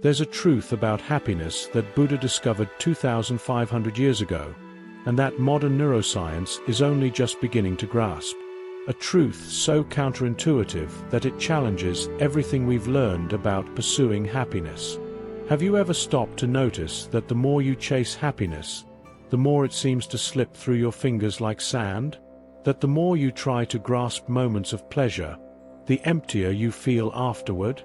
There's a truth about happiness that Buddha discovered 2,500 years ago, and that modern neuroscience is only just beginning to grasp. A truth so counterintuitive that it challenges everything we've learned about pursuing happiness. Have you ever stopped to notice that the more you chase happiness, the more it seems to slip through your fingers like sand? That the more you try to grasp moments of pleasure, the emptier you feel afterward?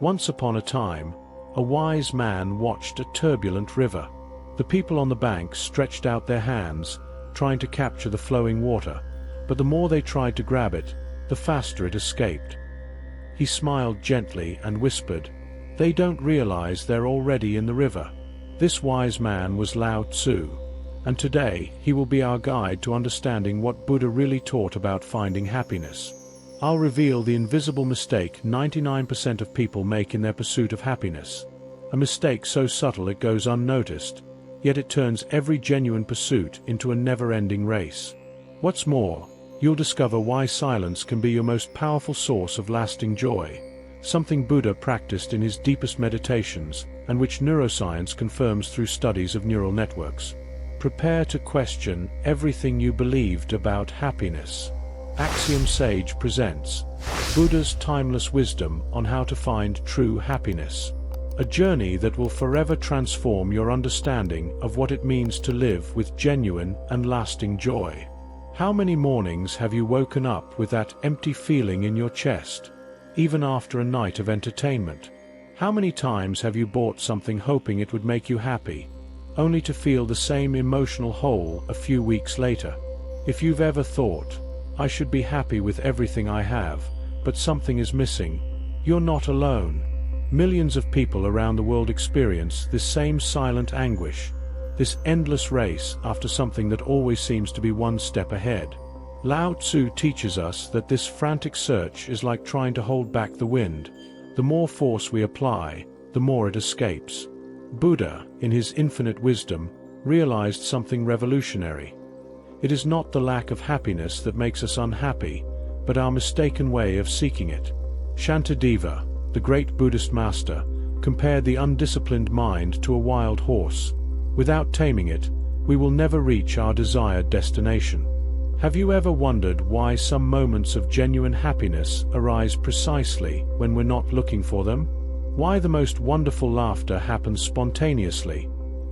Once upon a time, a wise man watched a turbulent river. The people on the bank stretched out their hands, trying to capture the flowing water, but the more they tried to grab it, the faster it escaped. He smiled gently and whispered, "They don't realize they're already in the river." This wise man was Lao Tzu, and today he will be our guide to understanding what Buddha really taught about finding happiness. I'll reveal the invisible mistake 99% of people make in their pursuit of happiness. A mistake so subtle it goes unnoticed, yet it turns every genuine pursuit into a never-ending race. What's more, you'll discover why silence can be your most powerful source of lasting joy, something Buddha practiced in his deepest meditations, and which neuroscience confirms through studies of neural networks. Prepare to question everything you believed about happiness. Axiom Sage presents Buddha's timeless wisdom on how to find true happiness. A journey that will forever transform your understanding of what it means to live with genuine and lasting joy. How many mornings have you woken up with that empty feeling in your chest, even after a night of entertainment? How many times have you bought something hoping it would make you happy, only to feel the same emotional hole a few weeks later? If you've ever thought, "I should be happy with everything I have, but something is missing," you're not alone. Millions of people around the world experience this same silent anguish, this endless race after something that always seems to be one step ahead. Lao Tzu teaches us that this frantic search is like trying to hold back the wind. The more force we apply, the more it escapes. Buddha, in his infinite wisdom, realized something revolutionary. It is not the lack of happiness that makes us unhappy, but our mistaken way of seeking it. Shantideva, the great Buddhist master, compared the undisciplined mind to a wild horse. Without taming it, we will never reach our desired destination. Have you ever wondered why some moments of genuine happiness arise precisely when we're not looking for them? Why the most wonderful laughter happens spontaneously,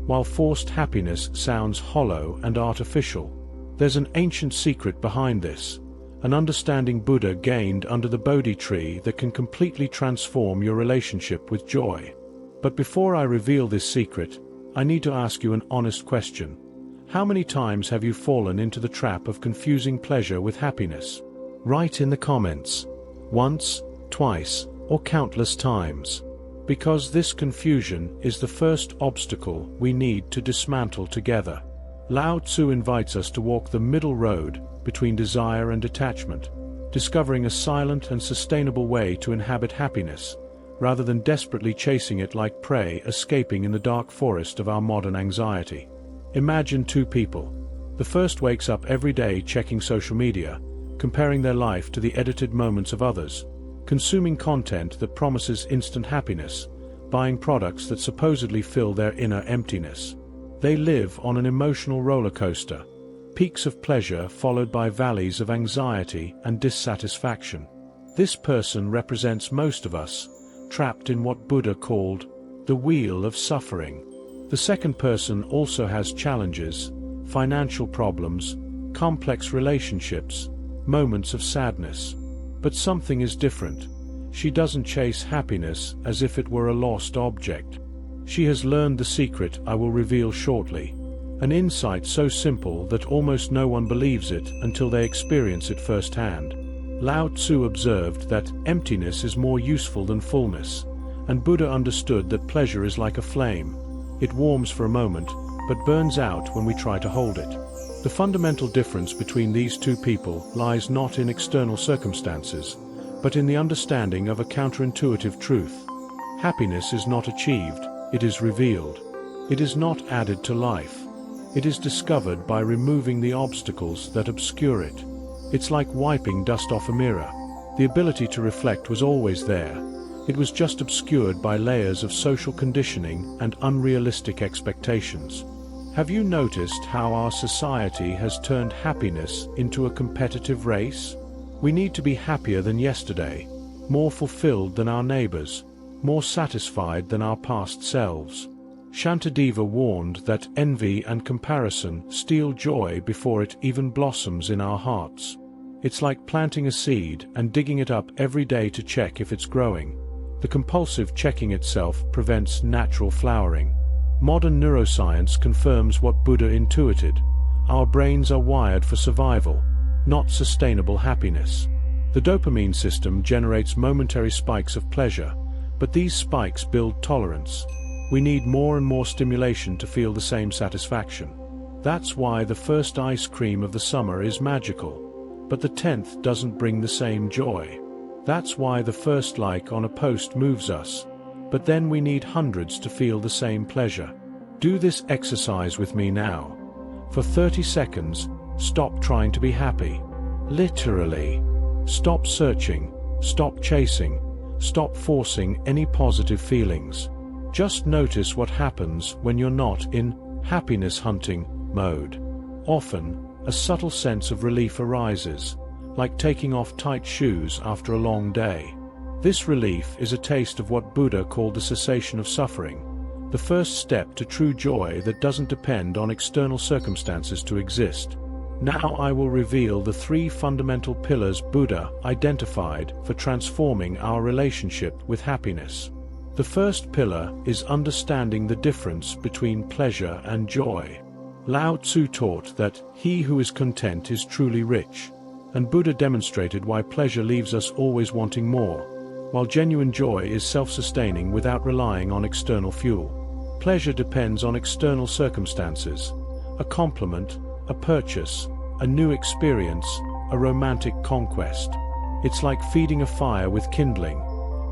while forced happiness sounds hollow and artificial? There's an ancient secret behind this, an understanding Buddha gained under the Bodhi tree that can completely transform your relationship with joy. But before I reveal this secret, I need to ask you an honest question. How many times have you fallen into the trap of confusing pleasure with happiness? Write in the comments. Once, twice, or countless times. Because this confusion is the first obstacle we need to dismantle together. Lao Tzu invites us to walk the middle road between desire and detachment, discovering a silent and sustainable way to inhabit happiness, rather than desperately chasing it like prey escaping in the dark forest of our modern anxiety. Imagine two people. The first wakes up every day checking social media, comparing their life to the edited moments of others, consuming content that promises instant happiness, buying products that supposedly fill their inner emptiness. They live on an emotional roller coaster, peaks of pleasure followed by valleys of anxiety and dissatisfaction. This person represents most of us, trapped in what Buddha called the wheel of suffering. The second person also has challenges, financial problems, complex relationships, moments of sadness. But something is different. She doesn't chase happiness as if it were a lost object. She has learned the secret I will reveal shortly, an insight so simple that almost no one believes it until they experience it firsthand. Lao Tzu observed that emptiness is more useful than fullness, and Buddha understood that pleasure is like a flame. It warms for a moment, but burns out when we try to hold it. The fundamental difference between these two people lies not in external circumstances, but in the understanding of a counterintuitive truth. Happiness is not achieved, it is revealed. It is not added to life. It is discovered by removing the obstacles that obscure it. It's like wiping dust off a mirror. The ability to reflect was always there. It was just obscured by layers of social conditioning and unrealistic expectations. Have you noticed how our society has turned happiness into a competitive race? We need to be happier than yesterday, more fulfilled than our neighbors, more satisfied than our past selves. Shantideva warned that envy and comparison steal joy before it even blossoms in our hearts. It's like planting a seed and digging it up every day to check if it's growing. The compulsive checking itself prevents natural flowering. Modern neuroscience confirms what Buddha intuited. Our brains are wired for survival, not sustainable happiness. The dopamine system generates momentary spikes of pleasure, but these spikes build tolerance. We need more and more stimulation to feel the same satisfaction. That's why the first ice cream of the summer is magical, but the 10th doesn't bring the same joy. That's why the first like on a post moves us, but then we need hundreds to feel the same pleasure. Do this exercise with me now. For 30 seconds, stop trying to be happy. Literally. Stop searching, stop chasing, stop forcing any positive feelings. Just notice what happens when you're not in happiness hunting mode. Often, a subtle sense of relief arises, like taking off tight shoes after a long day. This relief is a taste of what Buddha called the cessation of suffering, the first step to true joy that doesn't depend on external circumstances to exist. Now I will reveal the 3 fundamental pillars Buddha identified for transforming our relationship with happiness. The first pillar is understanding the difference between pleasure and joy. Lao Tzu taught that he who is content is truly rich, and Buddha demonstrated why pleasure leaves us always wanting more, while genuine joy is self-sustaining without relying on external fuel. Pleasure depends on external circumstances, a compliment, a purchase, a new experience, a romantic conquest. It's like feeding a fire with kindling.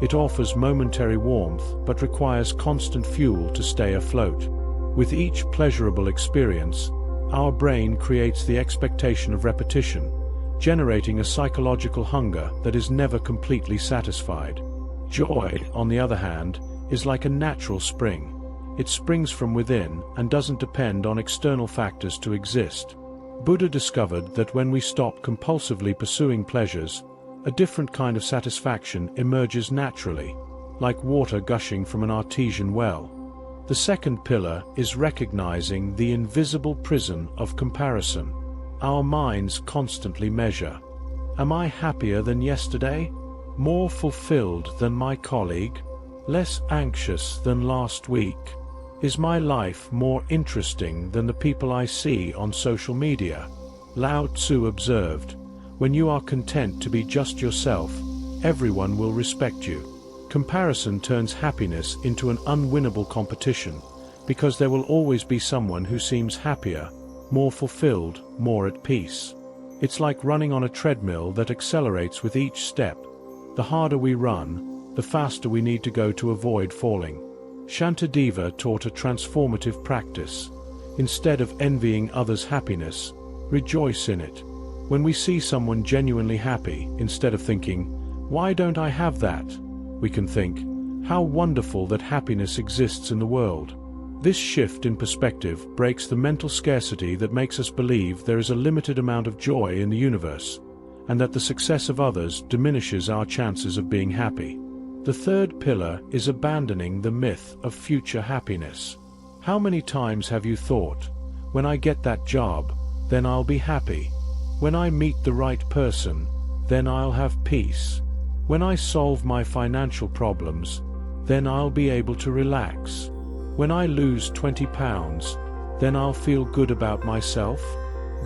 It offers momentary warmth but requires constant fuel to stay afloat. With each pleasurable experience, our brain creates the expectation of repetition, generating a psychological hunger that is never completely satisfied. Joy, on the other hand, is like a natural spring. It springs from within and doesn't depend on external factors to exist. Buddha discovered that when we stop compulsively pursuing pleasures, a different kind of satisfaction emerges naturally, like water gushing from an artesian well. The second pillar is recognizing the invisible prison of comparison. Our minds constantly measure. Am I happier than yesterday? More fulfilled than my colleague? Less anxious than last week? Is my life more interesting than the people I see on social media? Lao Tzu observed, when you are content to be just yourself, everyone will respect you. Comparison turns happiness into an unwinnable competition, because there will always be someone who seems happier, more fulfilled, more at peace. It's like running on a treadmill that accelerates with each step. The harder we run, the faster we need to go to avoid falling. Shantideva taught a transformative practice. Instead of envying others' happiness, rejoice in it. When we see someone genuinely happy, instead of thinking, "Why don't I have that?" we can think, "How wonderful that happiness exists in the world." This shift in perspective breaks the mental scarcity that makes us believe there is a limited amount of joy in the universe, and that the success of others diminishes our chances of being happy. The third pillar is abandoning the myth of future happiness. How many times have you thought, "When I get that job, then I'll be happy. When I meet the right person, then I'll have peace. When I solve my financial problems, then I'll be able to relax. When I lose 20 pounds, then I'll feel good about myself"?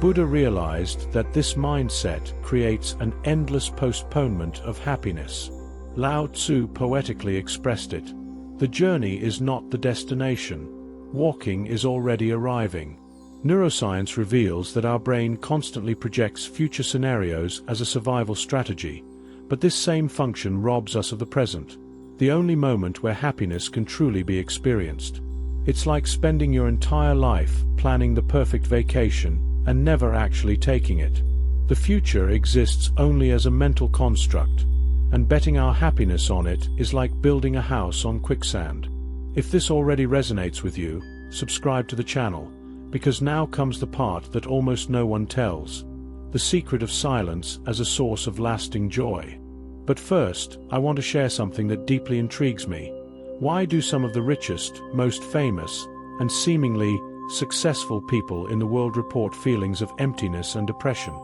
Buddha realized that this mindset creates an endless postponement of happiness. Lao Tzu poetically expressed it, "The journey is not the destination. Walking is already arriving." Neuroscience reveals that our brain constantly projects future scenarios as a survival strategy, but this same function robs us of the present, the only moment where happiness can truly be experienced. It's like spending your entire life planning the perfect vacation and never actually taking it. The future exists only as a mental construct, and betting our happiness on it is like building a house on quicksand. If this already resonates with you, subscribe to the channel, because now comes the part that almost no one tells: the secret of silence as a source of lasting joy. But first, I want to share something that deeply intrigues me. Why do some of the richest, most famous, and seemingly successful people in the world report feelings of emptiness and depression?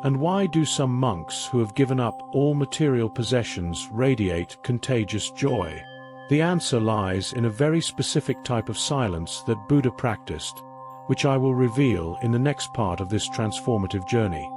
And why do some monks who have given up all material possessions radiate contagious joy? The answer lies in a very specific type of silence that Buddha practiced, which I will reveal in the next part of this transformative journey.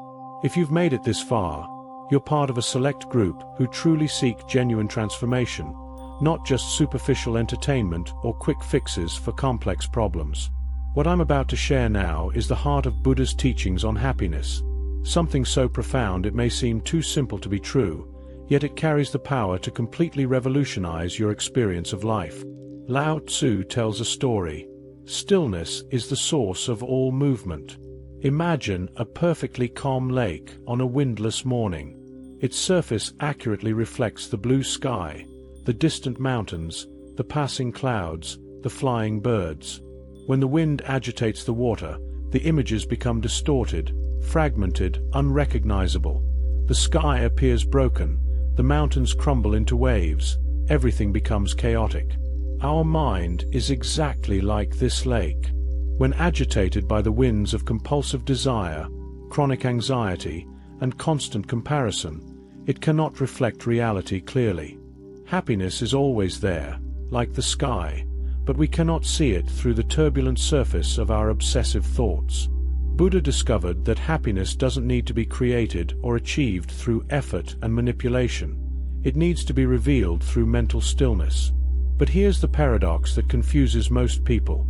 If you've made it this far, you're part of a select group who truly seek genuine transformation, not just superficial entertainment or quick fixes for complex problems. What I'm about to share now is the heart of Buddha's teachings on happiness, something so profound it may seem too simple to be true, yet it carries the power to completely revolutionize your experience of life. Lao Tzu tells a story. Stillness is the source of all movement. Imagine a perfectly calm lake on a windless morning. Its surface accurately reflects the blue sky, the distant mountains, the passing clouds, the flying birds. When the wind agitates the water, the images become distorted, fragmented, unrecognizable. The sky appears broken, the mountains crumble into waves, everything becomes chaotic. Our mind is exactly like this lake. When agitated by the winds of compulsive desire, chronic anxiety, and constant comparison, it cannot reflect reality clearly. Happiness is always there, like the sky, but we cannot see it through the turbulent surface of our obsessive thoughts. Buddha discovered that happiness doesn't need to be created or achieved through effort and manipulation. It needs to be revealed through mental stillness. But here's the paradox that confuses most people.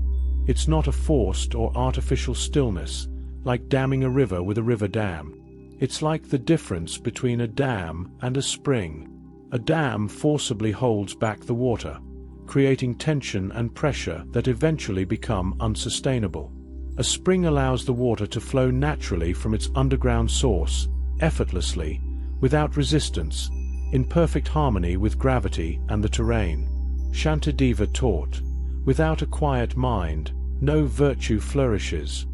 It's not a forced or artificial stillness, like damming a river with a river dam. It's like the difference between a dam and a spring. A dam forcibly holds back the water, creating tension and pressure that eventually become unsustainable. A spring allows the water to flow naturally from its underground source, effortlessly, without resistance, in perfect harmony with gravity and the terrain. Shantideva taught, "Without a quiet mind, no virtue flourishes."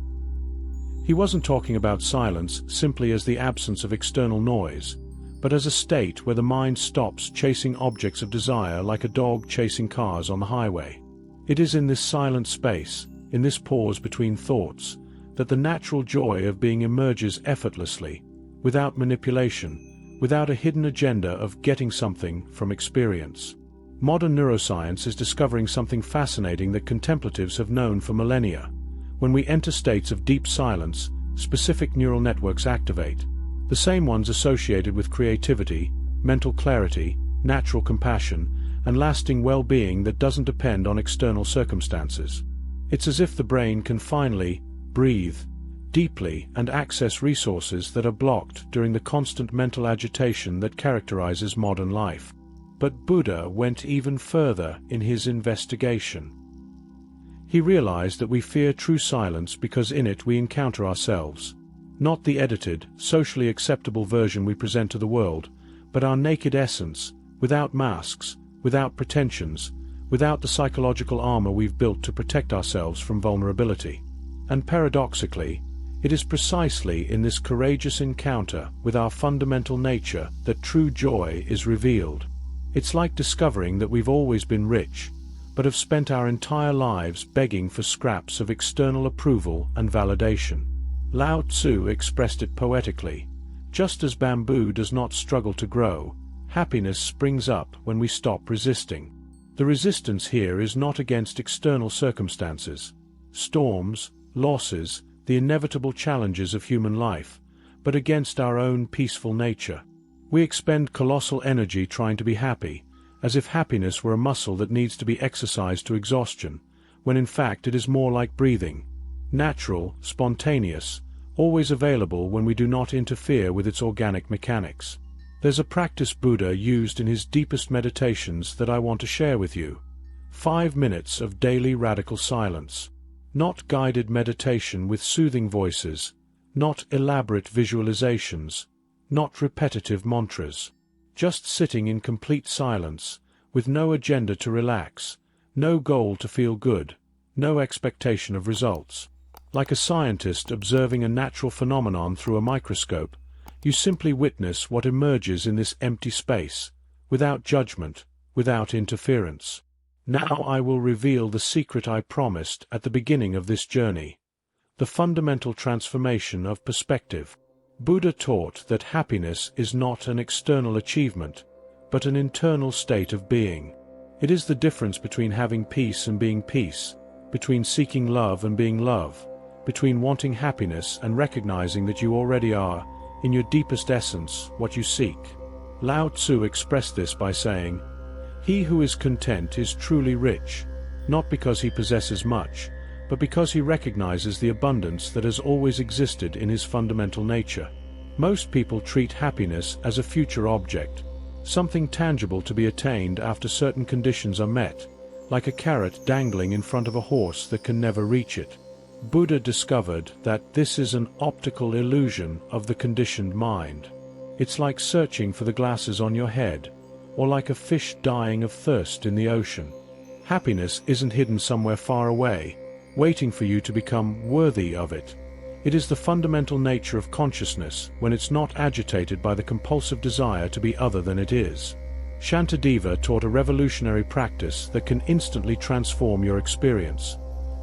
He wasn't talking about silence simply as the absence of external noise, but as a state where the mind stops chasing objects of desire like a dog chasing cars on the highway. It is in this silent space, in this pause between thoughts, that the natural joy of being emerges effortlessly, without manipulation, without a hidden agenda of getting something from experience. Modern neuroscience is discovering something fascinating that contemplatives have known for millennia. When we enter states of deep silence, specific neural networks activate, the same ones associated with creativity, mental clarity, natural compassion, and lasting well-being that doesn't depend on external circumstances. It's as if the brain can finally breathe deeply and access resources that are blocked during the constant mental agitation that characterizes modern life. But Buddha went even further in his investigation. He realized that we fear true silence because in it we encounter ourselves, not the edited, socially acceptable version we present to the world, but our naked essence, without masks, without pretensions, without the psychological armor we've built to protect ourselves from vulnerability. And paradoxically, it is precisely in this courageous encounter with our fundamental nature that true joy is revealed. It's like discovering that we've always been rich, but have spent our entire lives begging for scraps of external approval and validation. Lao Tzu expressed it poetically. Just as bamboo does not struggle to grow, happiness springs up when we stop resisting. The resistance here is not against external circumstances, storms, losses, the inevitable challenges of human life, but against our own peaceful nature. We expend colossal energy trying to be happy, as if happiness were a muscle that needs to be exercised to exhaustion, when in fact it is more like breathing. Natural, spontaneous, always available when we do not interfere with its organic mechanics. There's a practice Buddha used in his deepest meditations that I want to share with you. 5 minutes of daily radical silence. Not guided meditation with soothing voices, not elaborate visualizations, not repetitive mantras. just sitting in complete silence, with no agenda to relax, no goal to feel good, no expectation of results. Like a scientist observing a natural phenomenon through a microscope, you simply witness what emerges in this empty space, without judgment, without interference. Now I will reveal the secret I promised at the beginning of this journey. The fundamental transformation of perspective. Buddha taught that happiness is not an external achievement, but an internal state of being. It is the difference between having peace and being peace, between seeking love and being love, between wanting happiness and recognizing that you already are, in your deepest essence, what you seek. Lao Tzu expressed this by saying, "He who is content is truly rich, not because he possesses much, but because he recognizes the abundance that has always existed in his fundamental nature." Most people treat happiness as a future object, something tangible to be attained after certain conditions are met, like a carrot dangling in front of a horse that can never reach it. Buddha discovered that this is an optical illusion of the conditioned mind. It's like searching for the glasses on your head, or like a fish dying of thirst in the ocean. Happiness isn't hidden somewhere far away, waiting for you to become worthy of it. It is the fundamental nature of consciousness when it's not agitated by the compulsive desire to be other than it is. Shantideva taught a revolutionary practice that can instantly transform your experience,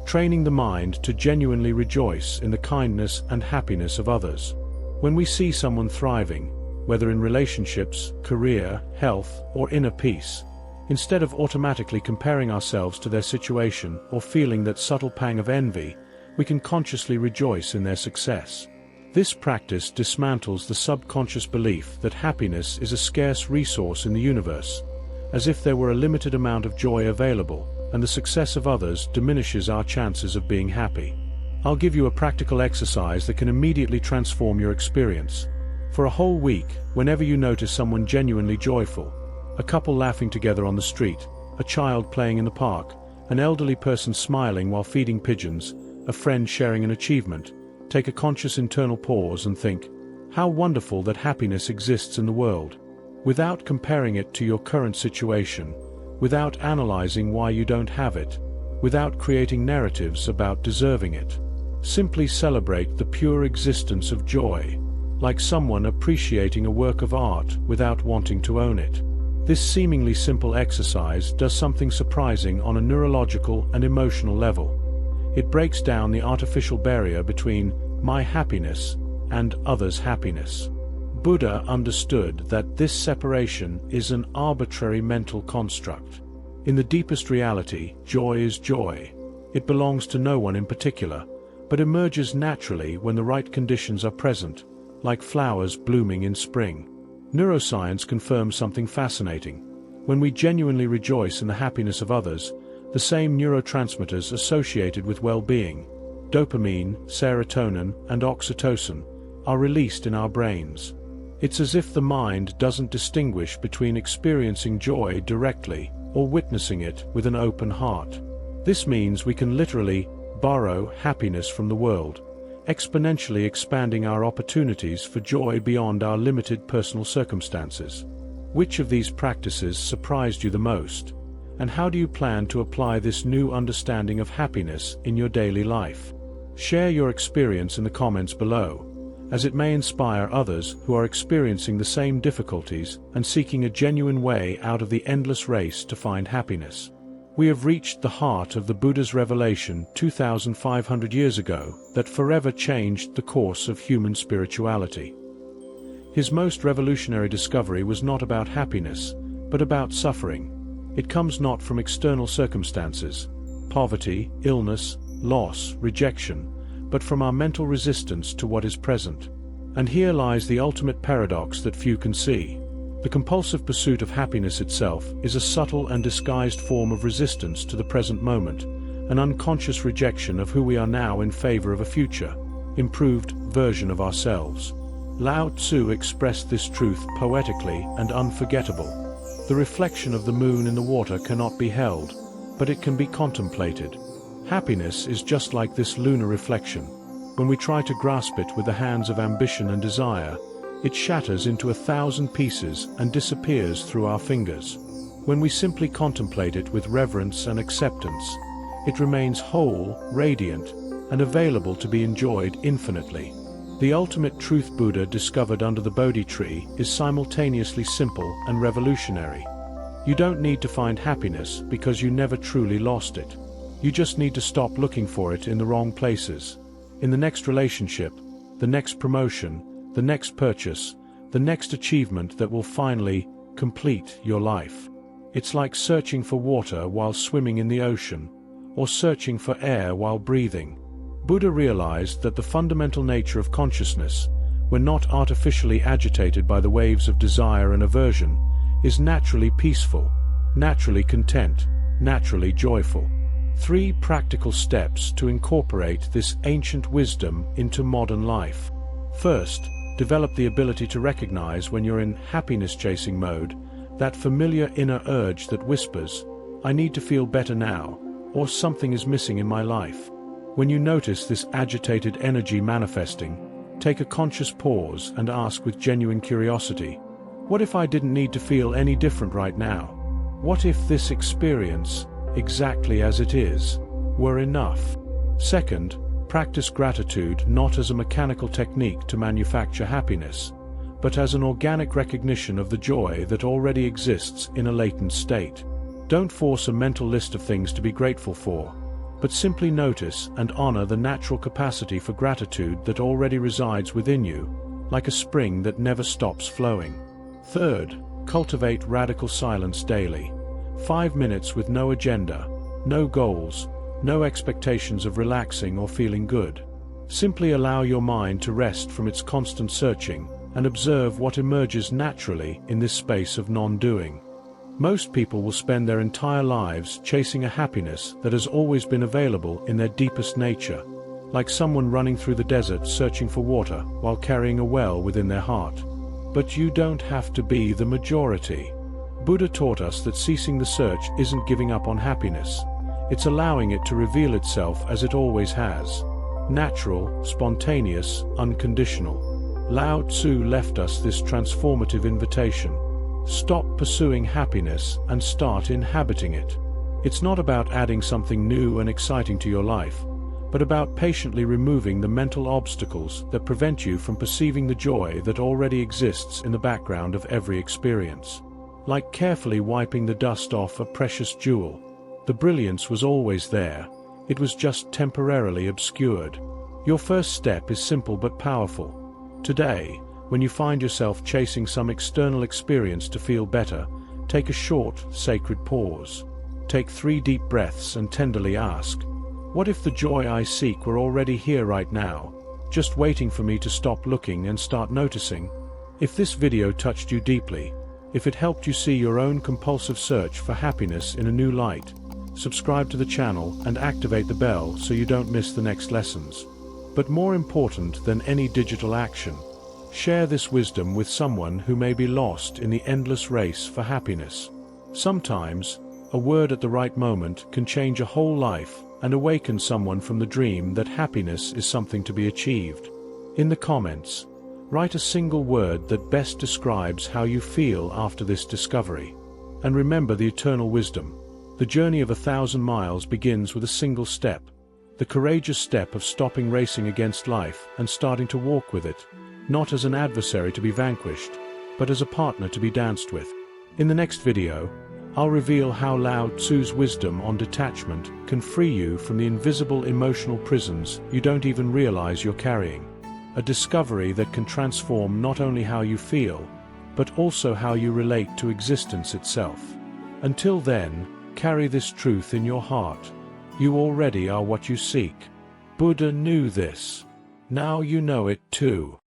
training the mind to genuinely rejoice in the kindness and happiness of others. When we see someone thriving, whether in relationships, career, health, or inner peace, instead of automatically comparing ourselves to their situation or feeling that subtle pang of envy, we can consciously rejoice in their success. This practice dismantles the subconscious belief that happiness is a scarce resource in the universe, as if there were a limited amount of joy available, and the success of others diminishes our chances of being happy. I'll give you a practical exercise that can immediately transform your experience. For a whole week, whenever you notice someone genuinely joyful, a couple laughing together on the street, a child playing in the park, an elderly person smiling while feeding pigeons, a friend sharing an achievement, take a conscious internal pause and think, how wonderful that happiness exists in the world. Without comparing it to your current situation, without analyzing why you don't have it, without creating narratives about deserving it. Simply celebrate the pure existence of joy, like someone appreciating a work of art without wanting to own it. This seemingly simple exercise does something surprising on a neurological and emotional level. It breaks down the artificial barrier between my happiness and others' happiness. Buddha understood that this separation is an arbitrary mental construct. In the deepest reality, joy is joy. It belongs to no one in particular, but emerges naturally when the right conditions are present, like flowers blooming in spring. Neuroscience confirms something fascinating. When we genuinely rejoice in the happiness of others, the same neurotransmitters associated with well-being, dopamine, serotonin, and oxytocin, are released in our brains. It's as if the mind doesn't distinguish between experiencing joy directly or witnessing it with an open heart. This means we can literally borrow happiness from the world, exponentially expanding our opportunities for joy beyond our limited personal circumstances. Which of these practices surprised you the most? And how do you plan to apply this new understanding of happiness in your daily life? Share your experience in the comments below, as it may inspire others who are experiencing the same difficulties and seeking a genuine way out of the endless race to find happiness. We have reached the heart of the Buddha's revelation 2,500 years ago that forever changed the course of human spirituality. His most revolutionary discovery was not about happiness, but about suffering. It comes not from external circumstances, poverty, illness, loss, rejection, but from our mental resistance to what is present. And here lies the ultimate paradox that few can see. The compulsive pursuit of happiness itself is a subtle and disguised form of resistance to the present moment, an unconscious rejection of who we are now in favor of a future, improved version of ourselves. Lao Tzu expressed this truth poetically and unforgettable. The reflection of the moon in the water cannot be held, but it can be contemplated. Happiness is just like this lunar reflection. When we try to grasp it with the hands of ambition and desire, It shatters into 1,000 pieces and disappears through our fingers. When we simply contemplate it with reverence and acceptance, it remains whole, radiant, and available to be enjoyed infinitely. The ultimate truth Buddha discovered under the Bodhi tree is simultaneously simple and revolutionary. You don't need to find happiness because you never truly lost it. You just need to stop looking for it in the wrong places. In the next relationship, the next promotion, the next purchase, the next achievement that will finally complete your life. It's like searching for water while swimming in the ocean, or searching for air while breathing. Buddha realized that the fundamental nature of consciousness, when not artificially agitated by the waves of desire and aversion, is naturally peaceful, naturally content, naturally joyful. 3 practical steps to incorporate this ancient wisdom into modern life. First, develop the ability to recognize when you're in happiness-chasing mode, that familiar inner urge that whispers, "I need to feel better now," or "something is missing in my life." When you notice this agitated energy manifesting, take a conscious pause and ask with genuine curiosity, what if I didn't need to feel any different right now? What if this experience, exactly as it is, were enough? Second, practice gratitude not as a mechanical technique to manufacture happiness, but as an organic recognition of the joy that already exists in a latent state. Don't force a mental list of things to be grateful for, but simply notice and honor the natural capacity for gratitude that already resides within you, like a spring that never stops flowing. Third, cultivate radical silence daily. 5 minutes with no agenda, no goals, no expectations of relaxing or feeling good. Simply allow your mind to rest from its constant searching and observe what emerges naturally in this space of non-doing. Most people will spend their entire lives chasing a happiness that has always been available in their deepest nature, like someone running through the desert searching for water while carrying a well within their heart. But you don't have to be the majority. Buddha taught us that ceasing the search isn't giving up on happiness. It's allowing it to reveal itself as it always has. Natural, spontaneous, unconditional. Lao Tzu left us this transformative invitation. Stop pursuing happiness and start inhabiting it. It's not about adding something new and exciting to your life, but about patiently removing the mental obstacles that prevent you from perceiving the joy that already exists in the background of every experience. Like carefully wiping the dust off a precious jewel. The brilliance was always there. It was just temporarily obscured. Your first step is simple but powerful. Today, when you find yourself chasing some external experience to feel better, take a short, sacred pause. Take 3 deep breaths and tenderly ask, what if the joy I seek were already here right now, just waiting for me to stop looking and start noticing? If this video touched you deeply, if it helped you see your own compulsive search for happiness in a new light, subscribe to the channel and activate the bell so you don't miss the next lessons. But more important than any digital action, share this wisdom with someone who may be lost in the endless race for happiness. Sometimes, a word at the right moment can change a whole life and awaken someone from the dream that happiness is something to be achieved. In the comments, write a single word that best describes how you feel after this discovery. And remember the eternal wisdom. The journey of 1,000 miles begins with a single step. The courageous step of stopping racing against life and starting to walk with it, not as an adversary to be vanquished, but as a partner to be danced with. In the next video, I'll reveal how Lao Tzu's wisdom on detachment can free you from the invisible emotional prisons you don't even realize you're carrying. A discovery that can transform not only how you feel, but also how you relate to existence itself. Until then, carry this truth in your heart. You already are what you seek. Buddha knew this. Now you know it too.